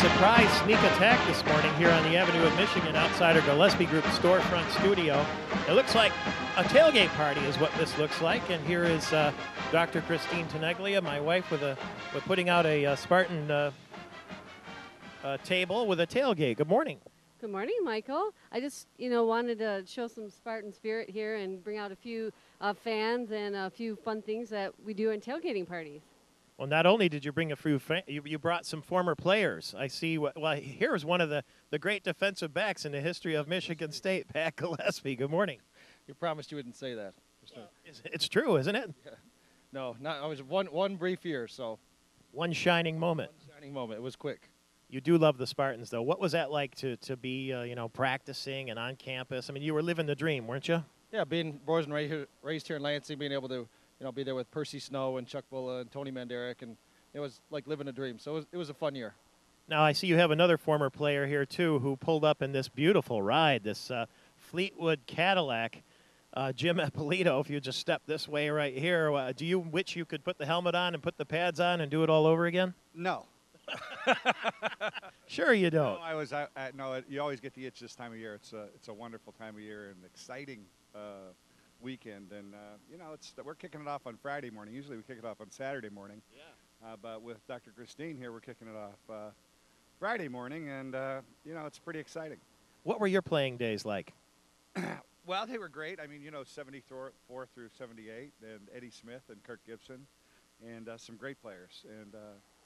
surprise sneak attack this morning here on the Avenue of Michigan outside our Gillespie Group storefront studio. It looks like a tailgate party is what this looks like, and here is Dr. Christine Teneglia, my wife, with putting out a Spartan table with a tailgate. Good morning. Good morning, Michael. I just, wanted to show some Spartan spirit here and bring out a few fans and a few fun things that we do in tailgating parties. Well, not only did you bring a few, you brought some former players. I see. Well, here's one of the great defensive backs in the history of Michigan State, Pat Gillespie. Good morning. You promised you wouldn't say that. It's true, isn't it? Yeah. No, not. I was one brief year, so. One shining moment. One shining moment. It was quick. You do love the Spartans, though. What was that like to be, practicing and on campus? I mean, you were living the dream, weren't you? Yeah, being born and raised here in Lansing, being able to, be there with Percy Snow and Chuck Bulla and Tony Manderick, and it was like living a dream. So it was a fun year. Now, I see you have another former player here, too, who pulled up in this beautiful ride, this Fleetwood Cadillac. Jim Eppolito, if you just step this way right here, do you wish you could put the helmet on and put the pads on and do it all over again? No. Sure you don't. No, you always get the itch this time of year. It's a wonderful time of year and exciting weekend. And, we're kicking it off on Friday morning. Usually we kick it off on Saturday morning. Yeah. But with Dr. Christine here, we're kicking it off Friday morning, and, it's pretty exciting. What were your playing days like? Well, they were great. I mean, 74 through 78, and Eddie Smith and Kirk Gibson, and some great players and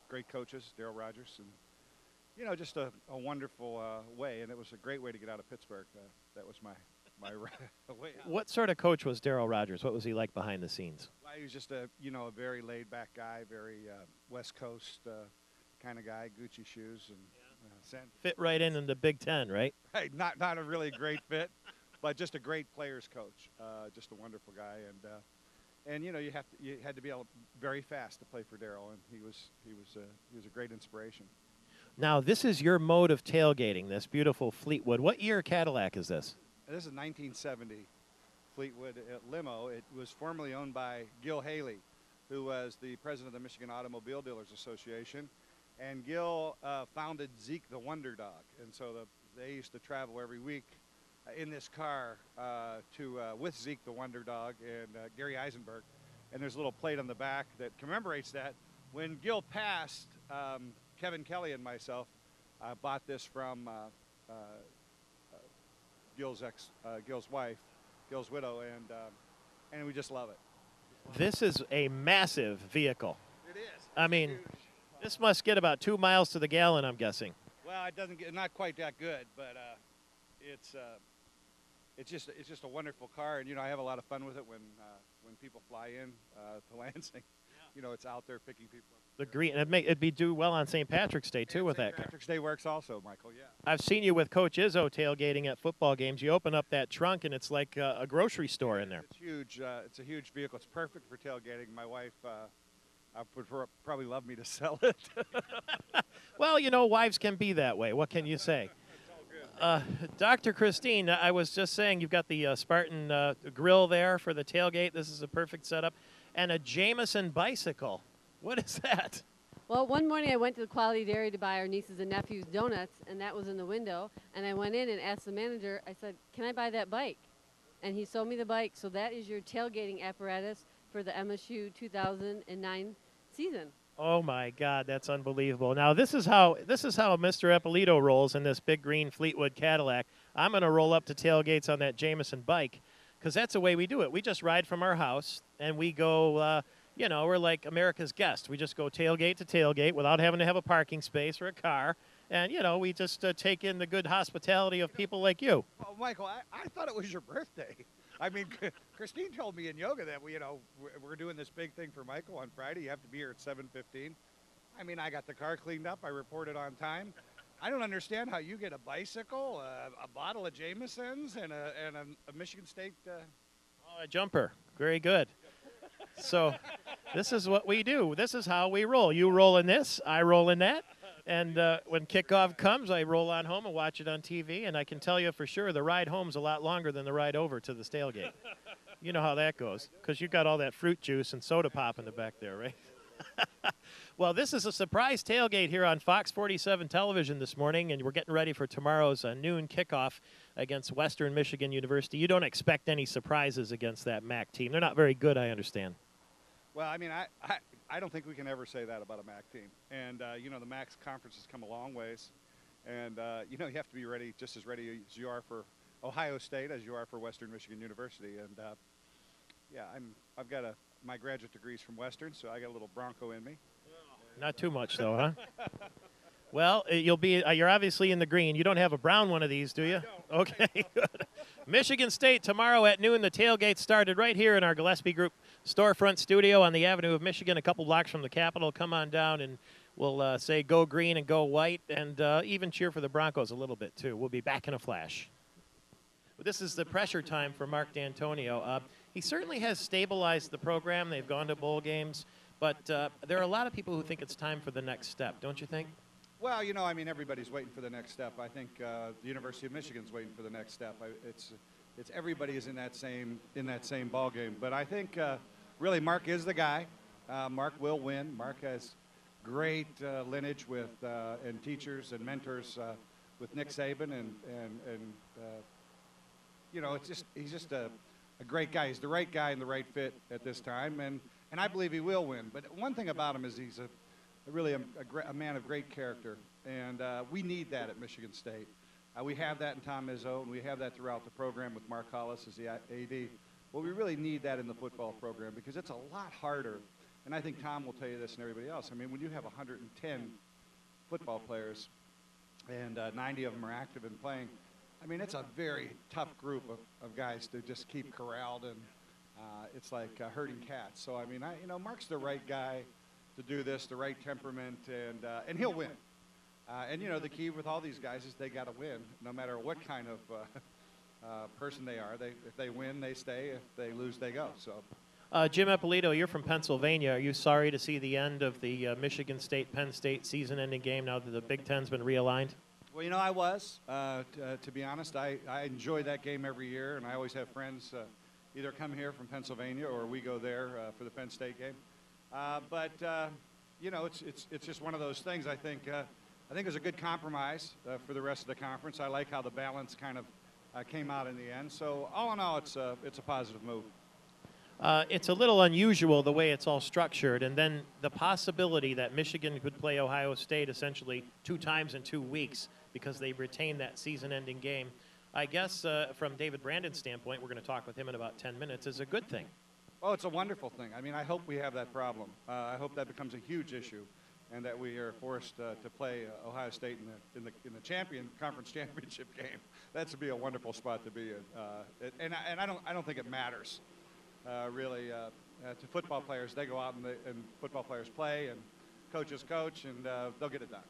great coaches, Darryl Rogers, and just a wonderful way. And it was a great way to get out of Pittsburgh. That was my way out. What sort of coach was Darryl Rogers? What was he like behind the scenes? Well, he was just a very laid back guy, very West Coast kind of guy, Gucci shoes and fit right in the Big Ten, right? Right, not a really great fit. But just a great players coach, just a wonderful guy, and you had to be able very fast to play for Darryl, and he was a great inspiration. Now this is your mode of tailgating, this beautiful Fleetwood. What year Cadillac is this? This is 1970 Fleetwood limo. It was formerly owned by Gil Haley, who was the president of the Michigan Automobile Dealers Association, and Gil founded Zeke the Wonder Dog, and so they used to travel every week in this car with Zeke the Wonder Dog and Gary Eisenberg, and there's a little plate on the back that commemorates that. When Gil passed, Kevin Kelly and myself bought this from Gil's wife, Gil's widow, and we just love it. This is a massive vehicle. It is. I mean, huge. This must get about 2 miles to the gallon, I'm guessing. Well, it doesn't get not quite that good, but it's just a wonderful car, and I have a lot of fun with it when people fly in to Lansing. Yeah. It's out there picking people up. The green, it'd be do well on St. Patrick's Day too with that car. St. Patrick's Day works also, Michael. Yeah. I've seen you with Coach Izzo tailgating at football games. You open up that trunk and it's like a grocery store in there. It's huge. It's a huge vehicle. It's perfect for tailgating. My wife would probably love me to sell it. Well, wives can be that way. What can you say? Dr. Christine, I was just saying you've got the Spartan grill there for the tailgate. This is a perfect setup. And a Jameson bicycle. What is that? Well, one morning I went to the Quality Dairy to buy our nieces and nephews donuts, and that was in the window. And I went in and asked the manager, I said, can I buy that bike? And he sold me the bike. So that is your tailgating apparatus for the MSU 2009 season. Oh my God, that's unbelievable. Now this is how Mr. Eppolito rolls in this big green Fleetwood Cadillac. I'm going to roll up to tailgates on that Jameson bike because that's the way we do it. We just ride from our house and we go, we're like America's guest. We just go tailgate to tailgate without having to have a parking space or a car. And, we just take in the good hospitality of people like you. Well, Michael, I thought it was your birthday. I mean, Christine told me in yoga that we're doing this big thing for Michael on Friday. You have to be here at 7:15. I mean, I got the car cleaned up. I reported on time. I don't understand how you get a bicycle, a bottle of Jameson's, and a Michigan State. A jumper. Very good. So this is what we do. This is how we roll. You roll in this. I roll in that. And when kickoff comes, I roll on home and watch it on TV, and I can tell you for sure the ride home's a lot longer than the ride over to the tailgate. You know how that goes, because you got all that fruit juice and soda pop in the back there, right? Well, this is a surprise tailgate here on Fox 47 television this morning, and we're getting ready for tomorrow's noon kickoff against Western Michigan University. You don't expect any surprises against that MAC team. They're not very good, I understand. Well, I mean, I don't think we can ever say that about a MAC team. And, you know, the MAC's conference has come a long ways. And, you know, you have to be ready, just as ready as you are for Ohio State as you are for Western Michigan University. And, yeah, I've got my graduate degrees from Western, so I got a little Bronco in me. Not too much, though, huh? Well, you're obviously in the green. You don't have a brown one of these, do you? Okay, good. Michigan State tomorrow at noon. The tailgate started right here in our Gillespie Group storefront studio on the Avenue of Michigan, a couple blocks from the Capitol. Come on down, and we'll say go green and go white, and even cheer for the Broncos a little bit, too. We'll be back in a flash. This is the pressure time for Mark D'Antonio. He certainly has stabilized the program. They've gone to bowl games. But there are a lot of people who think it's time for the next step, don't you think? Well, you know, I mean, everybody's waiting for the next step. I think the University of Michigan's waiting for the next step. It's everybody is in that same ball game. But I think really Mark is the guy. Mark will win. Mark has great lineage with and teachers and mentors with Nick Saban and you know, he's just a great guy. He's the right guy and the right fit at this time, and I believe he will win. But one thing about him is he's really a man of great character, and we need that at Michigan State. We have that in Tom Izzo, and we have that throughout the program with Mark Hollis as the AD. But we really need that in the football program because it's a lot harder, and I think Tom will tell you this and everybody else. I mean, when you have 110 football players and 90 of them are active and playing, I mean, it's a very tough group of guys to just keep corralled, and it's like herding cats. So, I mean, you know, Mark's the right guy to do this, the right temperament, and he'll win. And, you know, the key with all these guys is they got to win, no matter what kind of person they are. If they win, they stay. If they lose, they go. So. Jim Ippolito, you're from Pennsylvania. Are you sorry to see the end of the Michigan State-Penn State season-ending game now that the Big Ten's been realigned? Well, you know, I was. To be honest, I enjoy that game every year, and I always have friends either come here from Pennsylvania or we go there for the Penn State game. But you know, it's just one of those things. I think it was a good compromise for the rest of the conference. I like how the balance kind of came out in the end. So all in all, it's a positive move. It's a little unusual the way it's all structured, and then the possibility that Michigan could play Ohio State essentially 2 times in 2 weeks because they retained that season-ending game. I guess from David Brandon's standpoint, we're going to talk with him in about 10 minutes, is a good thing. Oh, it's a wonderful thing. I mean, I hope we have that problem. I hope that becomes a huge issue, and that we are forced to play Ohio State in the conference championship game. That would be a wonderful spot to be in. And I don't think it matters really to football players. They go out and football players play, and coaches coach, and they'll get it done.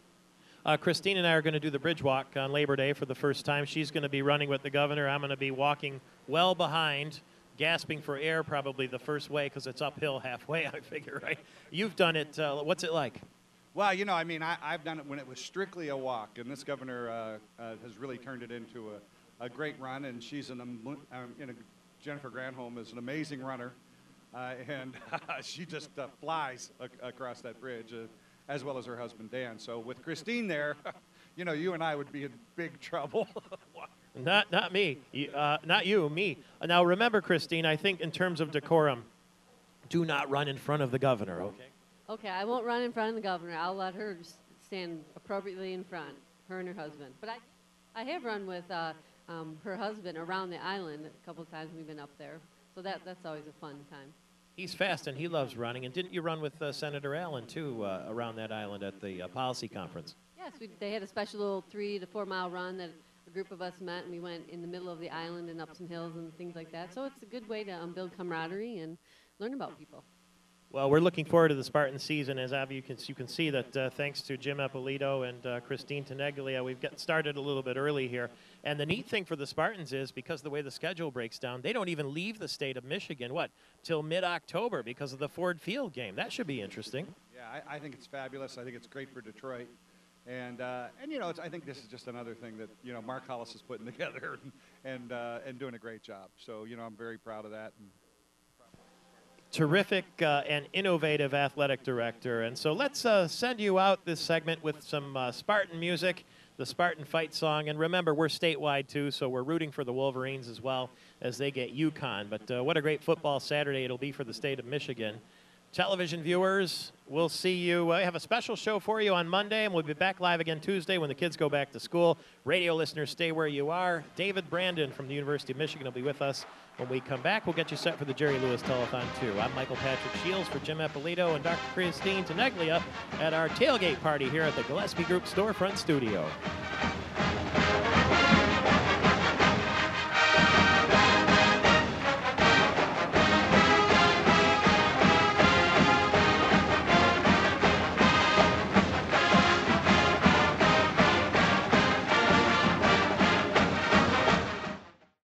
Christine and I are going to do the bridge walk on Labor Day for the first time. She's going to be running with the governor. I'm going to be walking well behind, gasping for air probably the first way because it's uphill halfway, I figure, right? You've done it. What's it like? Well, you know, I mean, I've done it when it was strictly a walk, and this governor has really turned it into a great run, and she's Jennifer Granholm is an amazing runner, and she just flies across that bridge. As well as her husband, Dan. So with Christine there, you know, you and I would be in big trouble. Not me. Not you, me. Now, remember, Christine, I think in terms of decorum, do not run in front of the governor, okay? Okay, I won't run in front of the governor. I'll let her stand appropriately in front, her and her husband. But I have run with her husband around the island a couple of times we've been up there. So that's always a fun time. He's fast, and he loves running. And didn't you run with Senator Allen, too, around that island at the policy conference? Yes, they had a special little 3 to 4 mile run that a group of us met, and we went in the middle of the island and up some hills and things like that. So it's a good way to build camaraderie and learn about people. Well, we're looking forward to the Spartan season. As you can see that thanks to Jim Ippolito and Christine Teneglia, we've gotten started a little bit early here. And the neat thing for the Spartans is, because the way the schedule breaks down, they don't even leave the state of Michigan, till mid-October because of the Ford Field game. That should be interesting. Yeah, I think it's fabulous. I think it's great for Detroit. And you know, I think this is just another thing that, you know, Mark Hollis is putting together and doing a great job. So, you know, I'm very proud of that. terrific and innovative athletic director. And so let's send you out this segment with some Spartan music, the Spartan fight song. And remember, we're statewide too, so we're rooting for the Wolverines as well as they get UConn. But what a great football Saturday it'll be for the state of Michigan. Television viewers, we'll see you. We have a special show for you on Monday, and we'll be back live again Tuesday when the kids go back to school. Radio listeners, stay where you are. David Brandon from the University of Michigan will be with us when we come back. We'll get you set for the Jerry Lewis Telethon, too. I'm Michael Patrick Shields for Jim Eppolito and Dr. Christine Teneglia at our tailgate party here at the Gillespie Group Storefront Studio.